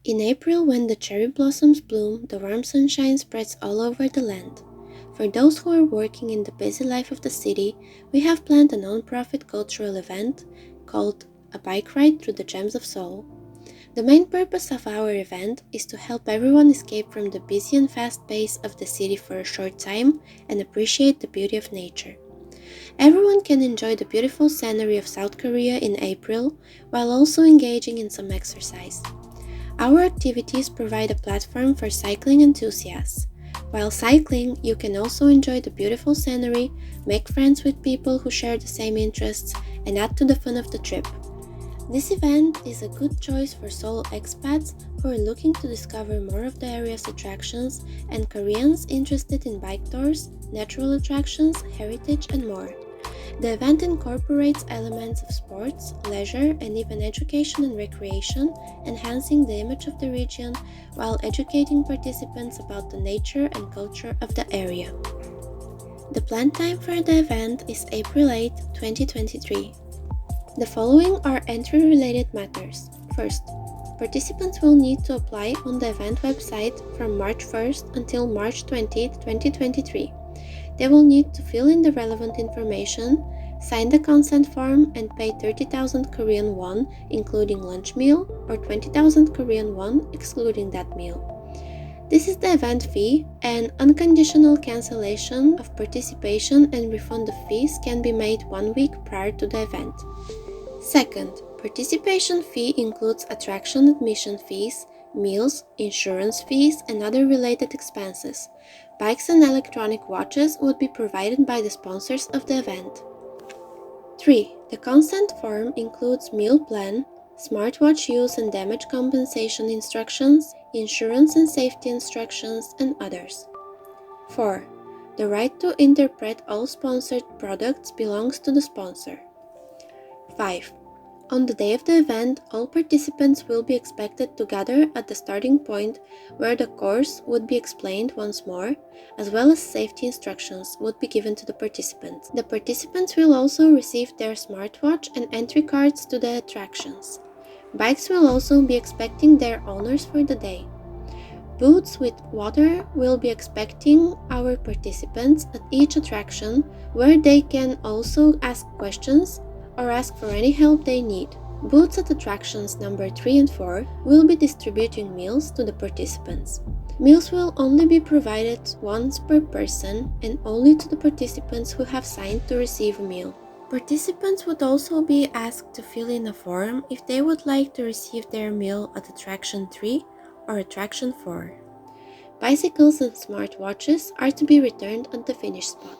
In April, when the cherry blossoms bloom, the warm sunshine spreads all over the land. For those who are working in the busy life of the city, we have planned a non-profit cultural event called A Bike Ride Through the Gems of Seoul. The main purpose of our event is to help everyone escape from the busy and fast pace of the city for a short time and appreciate the beauty of nature. Everyone can enjoy the beautiful scenery of South Korea in April while also engaging in some exercise. Our activities provide a platform for cycling enthusiasts. While cycling, you can also enjoy the beautiful scenery, make friends with people who share the same interests, and add to the fun of the trip. This event is a good choice for Seoul expats who are looking to discover more of the area's attractions and Koreans interested in bike tours, natural attractions, heritage, and more. The event incorporates elements of sports, leisure, and even education and recreation, enhancing the image of the region while educating participants about the nature and culture of the area. The planned time for the event is April 8, 2023. The following are entry-related matters. First, participants will need to apply on the event website from March 1st until March 20, 2023. They will need to fill in the relevant information, sign the consent form, and pay 30,000 Korean won, including lunch meal, or 20,000 Korean won, excluding that meal. This is the event fee, and unconditional cancellation of participation and refund of fees can be made 1 week prior to the event. Second, participation fee includes attraction admission fees, meals, insurance fees, and other related expenses. Bikes and electronic watches would be provided by the sponsors of the event. 3. The consent form includes meal plan, smartwatch use and damage compensation instructions, insurance and safety instructions, and others. 4. The right to interpret all sponsored products belongs to the sponsor. 5. On the day of the event, all participants will be expected to gather at the starting point where the course would be explained once more, as well as safety instructions would be given to the participants. The participants will also receive their smartwatch and entry cards to the attractions. Bikes will also be expecting their owners for the day. Booths with water will be expecting our participants at each attraction, where they can also ask questions or ask for any help they need. Booths at attractions number 3 and 4 will be distributing meals to the participants. Meals will only be provided once per person and only to the participants who have signed to receive a meal. Participants would also be asked to fill in a form if they would like to receive their meal at attraction 3 or attraction 4. Bicycles and smartwatches are to be returned at the finish spot.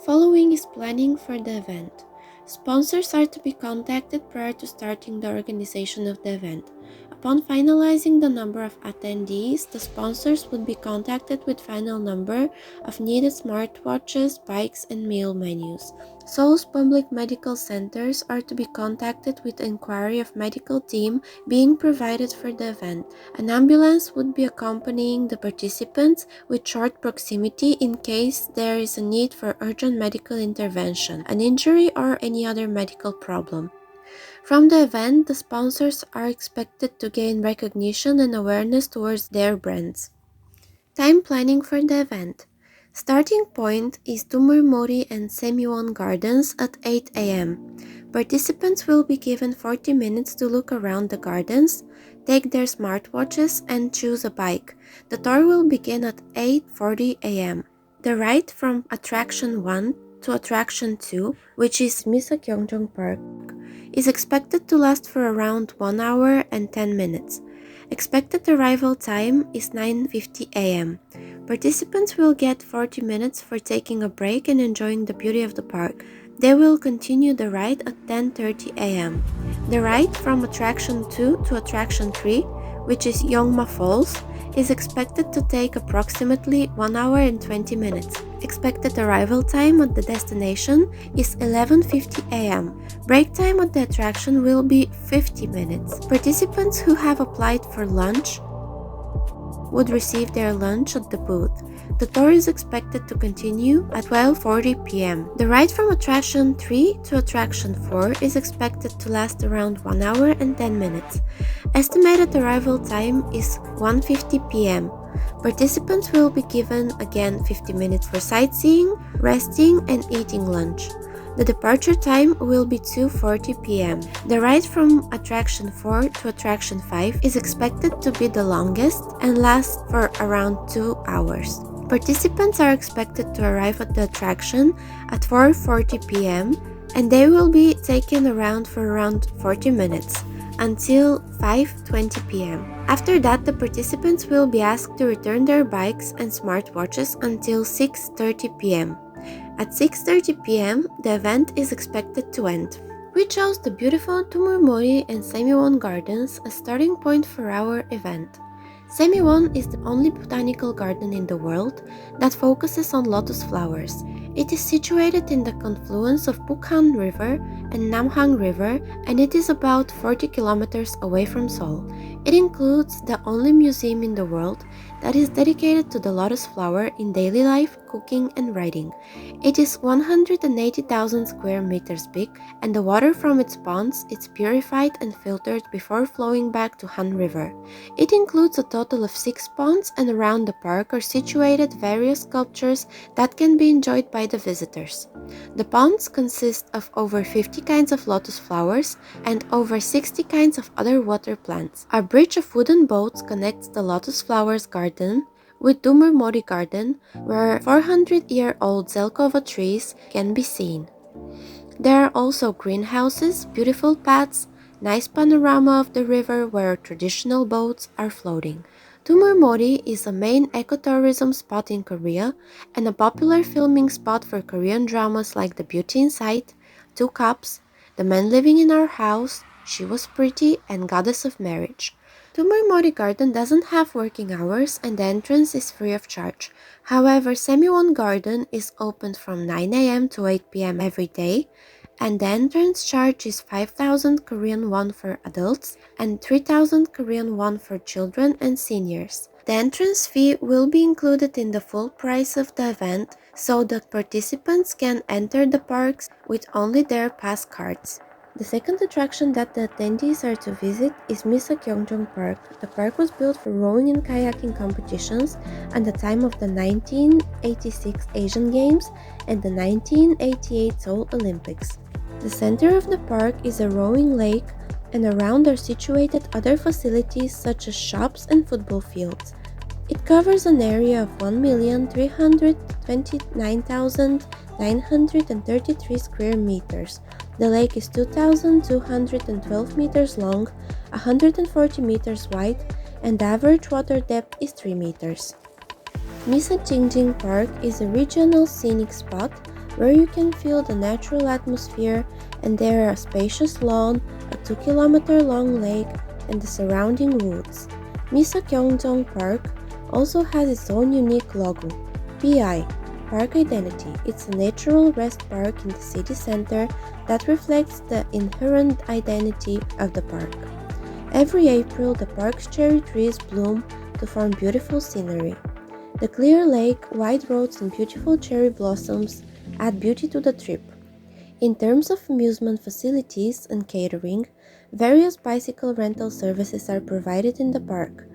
Following is planning for the event. Sponsors are to be contacted prior to starting the organization of the event. Upon finalizing the number of attendees, the sponsors would be contacted with final number of needed smartwatches, bikes, and meal menus. Seoul's public medical centers are to be contacted with inquiry of medical team being provided for the event. An ambulance would be accompanying the participants with short proximity in case there is a need for urgent medical intervention, an injury, or any other medical problem. From the event, the sponsors are expected to gain recognition and awareness towards their brands. Time planning for the event. Starting point is Tumur Mori and Semyuwon Gardens at 8 a.m. Participants will be given 40 minutes to look around the gardens, take their smartwatches, and choose a bike. The tour will begin at 8:40 a.m. The ride from Attraction 1 to Attraction 2, which is Misoyongjung Park, is expected to last for around 1 hour and 10 minutes. Expected arrival time is 9:50 a.m. Participants will get 40 minutes for taking a break and enjoying the beauty of the park. They will continue the ride at 10:30 a.m. The ride from Attraction 2 to Attraction 3, which is Yanma Falls, is expected to take approximately 1 hour and 20 minutes. Expected arrival time at the destination is 11:50 a.m. Break time at the attraction will be 50 minutes. Participants who have applied for lunch would receive their lunch at the booth. The tour is expected to continue at 12:40 p.m. The ride from Attraction 3 to Attraction 4 is expected to last around 1 hour and 10 minutes. Estimated arrival time is 1:50 p.m. Participants will be given again 50 minutes for sightseeing, resting, and eating lunch. The departure time will be 2:40 p.m. The ride from Attraction 4 to Attraction 5 is expected to be the longest and last for around 2 hours. Participants are expected to arrive at the attraction at 4:40 p.m. and they will be taken around for around 40 minutes until 5:20 p.m. After that, the participants will be asked to return their bikes and smartwatches until 6:30 p.m. At 6:30 p.m., the event is expected to end. We chose the beautiful Tumur Mori and Semiwon Gardens as starting point for our event. Semiwon is the only botanical garden in the world that focuses on lotus flowers. It is situated in the confluence of Bukhan River and Namhang River, and it is about 40 kilometers away from Seoul. It includes the only museum in the world that is dedicated to the lotus flower in daily life, cooking, and writing. It is 180,000 square meters big, and the water from its ponds is purified and filtered before flowing back to Han River. It includes a total of 6 ponds, and around the park are situated various sculptures that can be enjoyed by the visitors. The ponds consist of over 50 kinds of lotus flowers and over 60 kinds of other water plants. A bridge of wooden boats connects the lotus flowers garden with Tumur Mori Garden, where 400-year-old Zelkova trees can be seen. There are also greenhouses, beautiful paths, nice panorama of the river where traditional boats are floating. Tumur Mori is a main ecotourism spot in Korea and a popular filming spot for Korean dramas like The Beauty Inside, Two Cups, The Man Living in Our House, She Was Pretty, and Goddess of Marriage. Tumur Mori Garden doesn't have working hours and the entrance is free of charge. However, Semiwon Garden is open from 9 a.m. to 8 p.m. every day, and the entrance charge is 5,000 Korean won for adults and 3,000 Korean won for children and seniors. The entrance fee will be included in the full price of the event, so that participants can enter the parks with only their pass cards. The second attraction that the attendees are to visit is Misoyongjung Park. The park was built for rowing and kayaking competitions at the time of the 1986 Asian Games and the 1988 Seoul Olympics. The center of the park is a rowing lake, and around are situated other facilities such as shops and football fields. It covers an area of 1,329,933 square meters. The lake is 2,212 meters long, 140 meters wide, and the average water depth is 3 meters. Misoyongjung Park is a regional scenic spot where you can feel the natural atmosphere, and there are a spacious lawn, a 2-kilometer-long lake, and the surrounding woods. Misoyongjung Park also has its own unique logo, PI, Park Identity. It's a natural rest park in the city center that reflects the inherent identity of the park. Every April, the park's cherry trees bloom to form beautiful scenery. The clear lake, wide roads, and beautiful cherry blossoms add beauty to the trip. In terms of amusement facilities and catering, various bicycle rental services are provided in the park.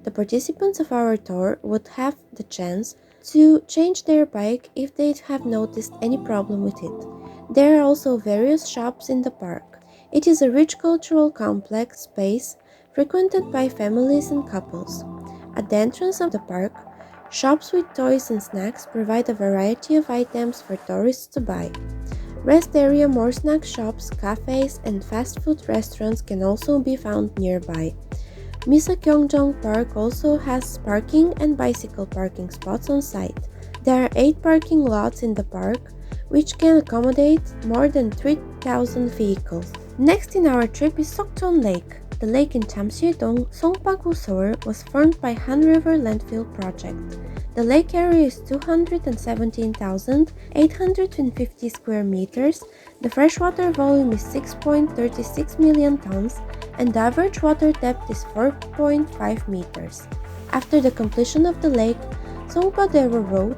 The participants of our tour would have the chance to change their bike if they have noticed any problem with it. There are also various shops in the park. It is a rich cultural complex space frequented by families and couples. At the entrance of the park, shops with toys and snacks provide a variety of items for tourists to buy. Rest area, more snack shops, cafes, and fast food restaurants can also be found nearby. Misoyongjung Park also has parking and bicycle parking spots on site. There are 8 parking lots in the park, which can accommodate more than 3,000 vehicles. Next in our trip is Soktown Lake. The lake in Chamsi-dong, Songpa was formed by Han River Landfill Project. The lake area is 217,850 square meters. The freshwater volume is 6.36 million tons, and the average water depth is 4.5 meters. After the completion of the lake, Songpa Road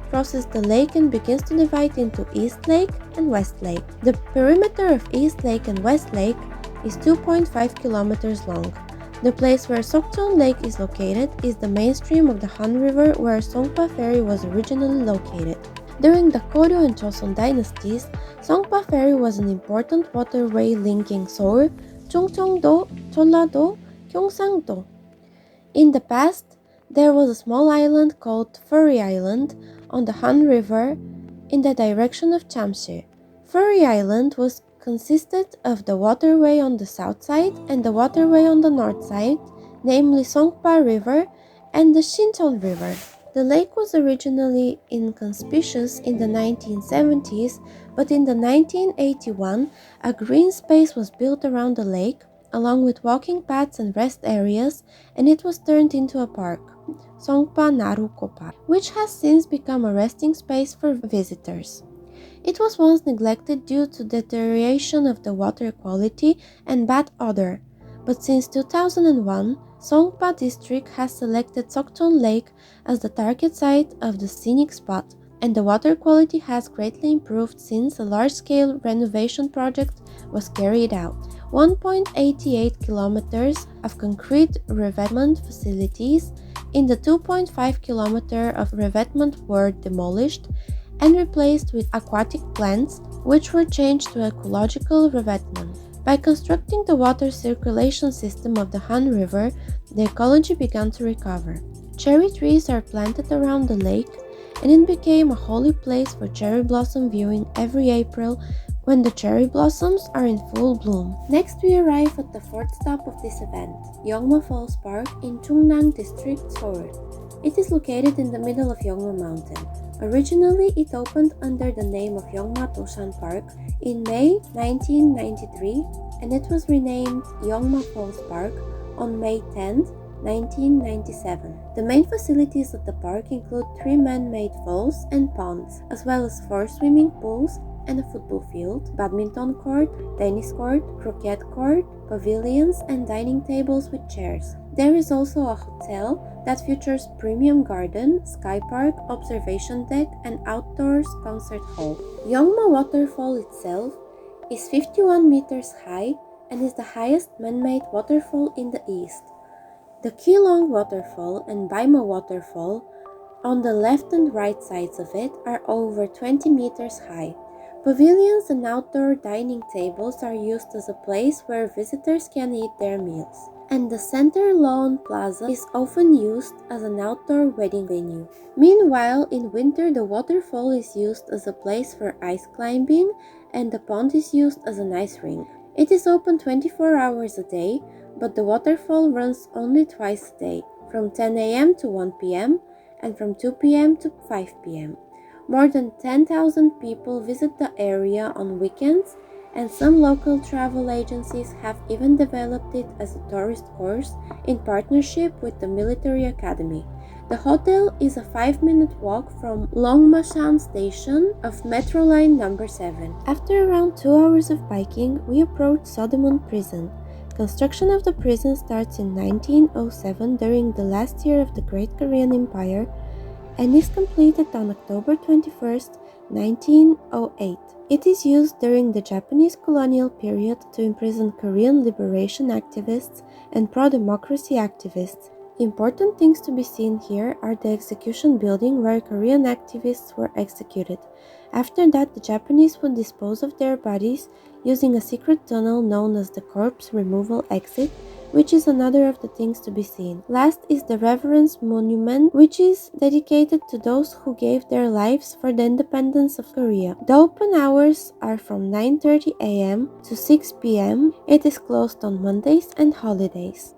crosses the lake and begins to divide into East Lake and West Lake. The perimeter of East Lake and West Lake is 2.5 kilometers long. The place where Soktown Lake is located is the mainstream of the Han River where Songpa Ferry was originally located. During the Koryo and Joseon dynasties, Songpa Ferry was an important waterway linking Seoul, Chungcheong-do, Jeollado, Gyeongsang-do. In the past, there was a small island called Furry Island on the Han River in the direction of Chamsi. Furry Island consisted of the waterway on the south side and the waterway on the north side, namely Songpa River and the Shincheon River. The lake was originally inconspicuous in the 1970s, but in the 1981, a green space was built around the lake, along with walking paths and rest areas, and it was turned into a park, Songpa Narukopa, which has since become a resting space for visitors. It was once neglected due to deterioration of the water quality and bad odor, but since 2001, Songpa district has selected Soktown Lake as the target site of the scenic spot, and the water quality has greatly improved since a large-scale renovation project was carried out. 1.88 kilometers of concrete revetment facilities in the 2.5 kilometer of revetment were demolished and replaced with aquatic plants, which were changed to ecological revetment. By constructing the water circulation system of the Han River, the ecology began to recover. Cherry trees are planted around the lake, and it became a holy place for cherry blossom viewing every April when the cherry blossoms are in full bloom. Next, we arrive at the fourth stop of this event, Yanma Falls Park in Chungnam District, Seoul. It is located in the middle of Yanma Mountain. Originally, it opened under the name of Yanma Doshan Park in May 1993, and it was renamed Yanma Falls Park on May 10, 1997. The main facilities of the park include 3 man-made falls and ponds, as well as 4 swimming pools and a football field, badminton court, tennis court, croquet court, pavilions, and dining tables with chairs. There is also a hotel that features premium garden, sky park, observation deck, and outdoors concert hall. Yanma Waterfall itself is 51 meters high and is the highest man-made waterfall in the east. The Kilong Waterfall and Baima Waterfall on the left and right sides of it are over 20 meters high. Pavilions and outdoor dining tables are used as a place where visitors can eat their meals. And the Center Lawn Plaza is often used as an outdoor wedding venue. Meanwhile, in winter the waterfall is used as a place for ice climbing and the pond is used as an ice rink. It is open 24 hours a day, but the waterfall runs only twice a day, from 10 a.m. to 1 p.m. and from 2 p.m. to 5 p.m. More than 10,000 people visit the area on weekends, and some local travel agencies have even developed it as a tourist course in partnership with the military academy. The hotel is a 5-minute walk from Longmashan station of Metro Line number 7. After around 2 hours of biking, we approach Sodemon Prison. Construction of the prison starts in 1907 during the last year of the Great Korean Empire and is completed on October 21, 1908. It is used during the Japanese colonial period to imprison Korean liberation activists and pro-democracy activists. Important things to be seen here are the execution building where Korean activists were executed. After that, the Japanese would dispose of their bodies using a secret tunnel known as the corpse removal exit, which is another of the things to be seen. Last is the Reverence Monument, which is dedicated to those who gave their lives for the independence of Korea. The open hours are from 9:30 a.m. to 6 p.m. It is closed on Mondays and holidays.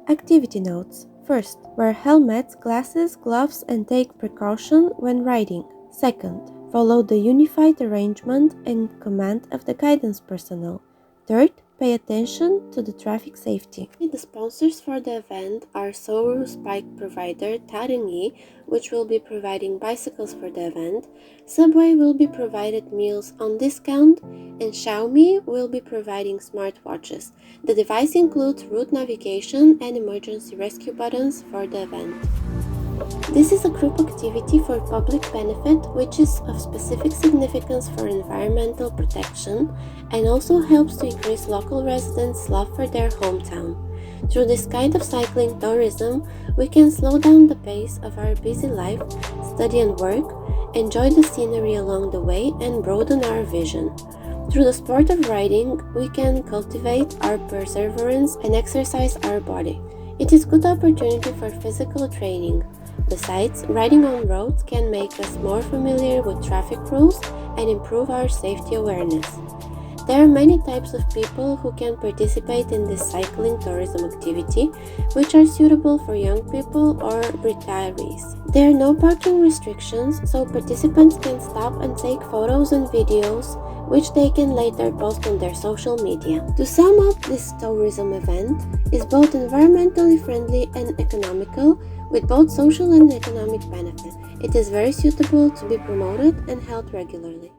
Activity notes. First, wear helmets, glasses, gloves, and take precaution when riding. Second, follow the unified arrangement and command of the guidance personnel. Third, pay attention to the traffic safety. The sponsors for the event are Soru's bike provider Tarengi, which will be providing bicycles for the event, Subway will be provided meals on discount, and Xiaomi will be providing smartwatches. The device includes route navigation and emergency rescue buttons for the event. This is a group activity for public benefit which is of specific significance for environmental protection and also helps to increase local residents' love for their hometown. Through this kind of cycling tourism, we can slow down the pace of our busy life, study and work, enjoy the scenery along the way, and broaden our vision. Through the sport of riding, we can cultivate our perseverance and exercise our body. It is a good opportunity for physical training. Besides, riding on roads can make us more familiar with traffic rules and improve our safety awareness. There are many types of people who can participate in this cycling tourism activity, which are suitable for young people or retirees. There are no parking restrictions, so participants can stop and take photos and videos, which they can later post on their social media. To sum up, this tourism event is both environmentally friendly and economical, with both social and economic benefits. It is very suitable to be promoted and held regularly.